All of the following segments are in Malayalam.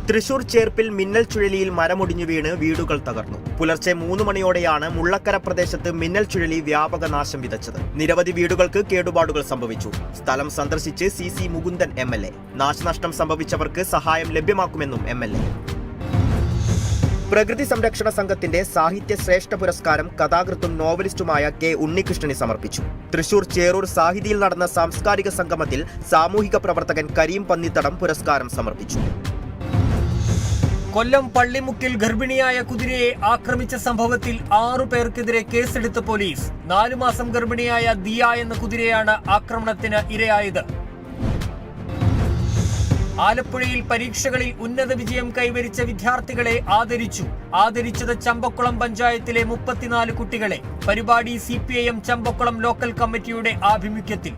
തൃശൂർ ചേർപ്പിൽ മിന്നൽ ചുഴലിയിൽ മരമൊടിഞ്ഞു വീണ് വീടുകൾ തകർന്നു. പുലർച്ചെ 3 മണിയോടെയാണ് മുള്ളക്കര പ്രദേശത്ത് മിന്നൽ ചുഴലി വ്യാപക നാശം വിതച്ചത്. നിരവധി വീടുകൾക്ക് കേടുപാടുകൾ സംഭവിച്ചു. സ്ഥലം സന്ദർശിച്ച് CC മുകുന്ദൻ MLA. നാശനഷ്ടം സംഭവിച്ചവർക്ക് സഹായം ലഭ്യമാക്കുമെന്നും MLA. പ്രകൃതി സംരക്ഷണ സംഘത്തിന്റെ സാഹിത്യ ശ്രേഷ്ഠ പുരസ്കാരം കഥാകൃത്തും നോവലിസ്റ്റുമായ K. ഉണ്ണികൃഷ്ണന് സമർപ്പിച്ചു. തൃശൂർ ചേറൂർ സാഹിതിയിൽ നടന്ന സാംസ്കാരിക സംഗമത്തിൽ സാമൂഹിക പ്രവർത്തകൻ കരീം പന്നിത്തടം പുരസ്കാരം സമർപ്പിച്ചു. കൊല്ലം പള്ളിമുക്കിൽ ഗർഭിണിയായ കുതിരയെ ആക്രമിച്ച സംഭവത്തിൽ 6 പേർക്കെതിരെ കേസെടുത്ത പോലീസ്. 4 മാസം ഗർഭിണിയായ ദിയ എന്ന കുതിരയാണ് ആക്രമണത്തിന് ഇരയായത്. ആലപ്പുഴയിൽ പരീക്ഷകളിൽ ഉന്നത വിജയം കൈവരിച്ച വിദ്യാർത്ഥികളെ ആദരിച്ചത് ചമ്പക്കുളം പഞ്ചായത്തിലെ 34 കുട്ടികളെ. പരിപാടി CPIM ചമ്പക്കുളം ലോക്കൽ കമ്മിറ്റിയുടെ ആഭിമുഖ്യത്തിൽ.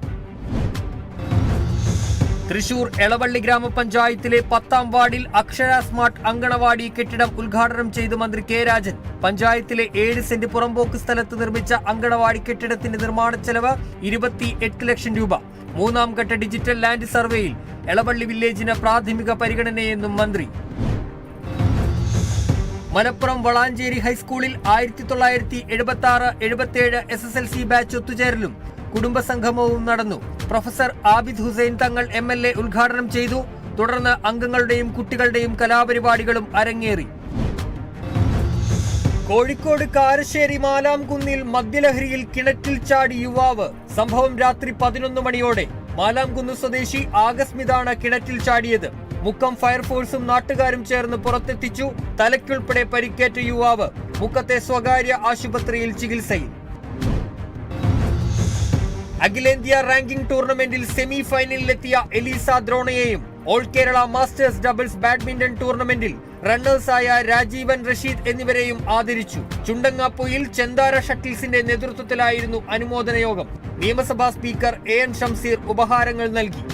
തൃശൂർ എളവള്ളി ഗ്രാമപഞ്ചായത്തിലെ 10ാം വാർഡിൽ അക്ഷര സ്മാർട്ട് അങ്കണവാടി കെട്ടിടം ഉദ്ഘാടനം ചെയ്ത് മന്ത്രി K. രാജൻ. പഞ്ചായത്തിലെ 7 സെന്റ് പുറമ്പോക്ക് സ്ഥലത്ത് നിർമ്മിച്ച അങ്കണവാടി കെട്ടിടത്തിന്റെ നിർമ്മാണ ചെലവ് 28 ലക്ഷം രൂപ. 3ാം ഘട്ട ഡിജിറ്റൽ ലാൻഡ് സർവേയിൽ എളവള്ളി വില്ലേജിന് പ്രാഥമിക പരിഗണനയെന്നും മന്ത്രി. മലപ്പുറം വളാഞ്ചേരി ഹൈസ്കൂളിൽ 1976-77 SSLC ബാച്ച് ഒത്തുചേരലും കുടുംബസംഗമവും നടന്നു. പ്രൊഫസർ ആബിദ് ഹുസൈൻ തങ്ങൾ MLA ഉദ്ഘാടനം ചെയ്തു. തുടർന്ന് അംഗങ്ങളുടെയും കുട്ടികളുടെയും കലാപരിപാടികളും അരങ്ങേറി. കോഴിക്കോട് കാരശ്ശേരി മാലാംകുന്നിൽ മദ്യലഹരിയിൽ കിണറ്റിൽ ചാടി യുവാവ്. സംഭവം രാത്രി 11 മണിയോടെ. മാലാംകുന്ന് സ്വദേശി ആകസ്മിതാണ് കിണറ്റിൽ ചാടിയത്. മുക്കം ഫയർഫോഴ്സും നാട്ടുകാരും ചേർന്ന് പുറത്തെത്തിച്ചു. തലയ്ക്കുൾപ്പെടെ പരിക്കേറ്റ യുവാവ് മുക്കത്തെ സ്വകാര്യ ആശുപത്രിയിൽ ചികിത്സയിൽ. അഖിലേന്ത്യാ റാങ്കിംഗ് ടൂർണമെന്റിൽ സെമി ഫൈനലിലെത്തിയ എലീസ ദ്രോണയെയും all Kerala masters doubles badminton ടൂർണമെന്റിൽ റണ്ണേഴ്സായ രാജീവൻ റഷീദ് എന്നിവരെയും ആദരിച്ചു. ചുണ്ടങ്ങാപ്പൊയിൽ ചെന്താര ഷട്ടിൽസിന്റെ നേതൃത്വത്തിലായിരുന്നു അനുമോദന യോഗം. നിയമസഭാ സ്പീക്കർ AN ഷംസീർ ഉപഹാരങ്ങൾ നൽകി.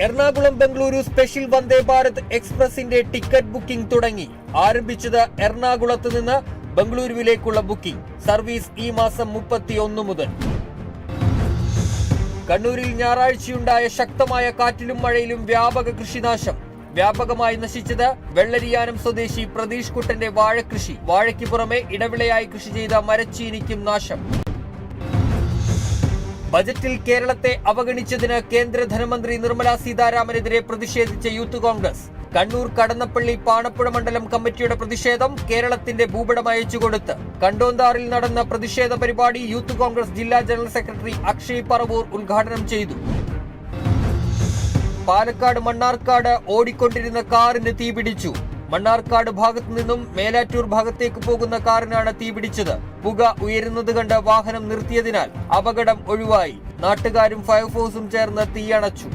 Ernakulam Bengaluru special Vande Bharat എക്സ്പ്രസിന്റെ ticket booking തുടങ്ങി. ആരംഭിച്ചത് എറണാകുളത്ത് നിന്ന് ബംഗളൂരുവിലേക്കുള്ള ബുക്കിംഗ്. സർവീസ് ഈ മാസം 31 മുതൽ. കണ്ണൂരിൽ ഞായറാഴ്ചയുണ്ടായ ശക്തമായ കാറ്റിലും മഴയിലും വ്യാപക കൃഷിനാശം. വ്യാപകമായി നശിച്ചത് വെള്ളരിയാനം സ്വദേശി പ്രതീഷ് കുട്ടന്റെ വാഴകൃഷി. വാഴയ്ക്ക് പുറമെ ഇടവിളയായി കൃഷി ചെയ്ത മരച്ചീനിക്കും നാശം. ബജറ്റിൽ കേരളത്തെ അവഗണിച്ചതിന് കേന്ദ്ര ധനമന്ത്രി നിർമ്മല സീതാരാമനെതിരെ പ്രതിഷേധിച്ച യൂത്ത് കോൺഗ്രസ്. കണ്ണൂർ കടന്നപ്പള്ളി പാണപ്പുഴ മണ്ഡലം കമ്മിറ്റിയുടെ പ്രതിഷേധം കേരളത്തിന്റെ ഭൂപടം അയച്ചുകൊടുത്ത്. കണ്ടോന്താറിൽ നടന്ന പ്രതിഷേധ പരിപാടി യൂത്ത് കോൺഗ്രസ് ജില്ലാ ജനറൽ സെക്രട്ടറി അക്ഷയ് പറവൂർ ഉദ്ഘാടനം ചെയ്തു. പാലക്കാട് മണ്ണാർക്കാട് ഓടിക്കൊണ്ടിരുന്ന കാറിന് തീപിടിച്ചു. മണ്ണാർക്കാട് ഭാഗത്തു നിന്നും മേലാറ്റൂർ ഭാഗത്തേക്ക് പോകുന്ന കാറിനാണ് തീപിടിച്ചത്. പുക ഉയരുന്നത് കണ്ട് വാഹനം നിർത്തിയതിനാൽ അപകടം ഒഴിവായി. നാട്ടുകാരും ഫയർഫോഴ്സും ചേർന്ന് തീയണച്ചു.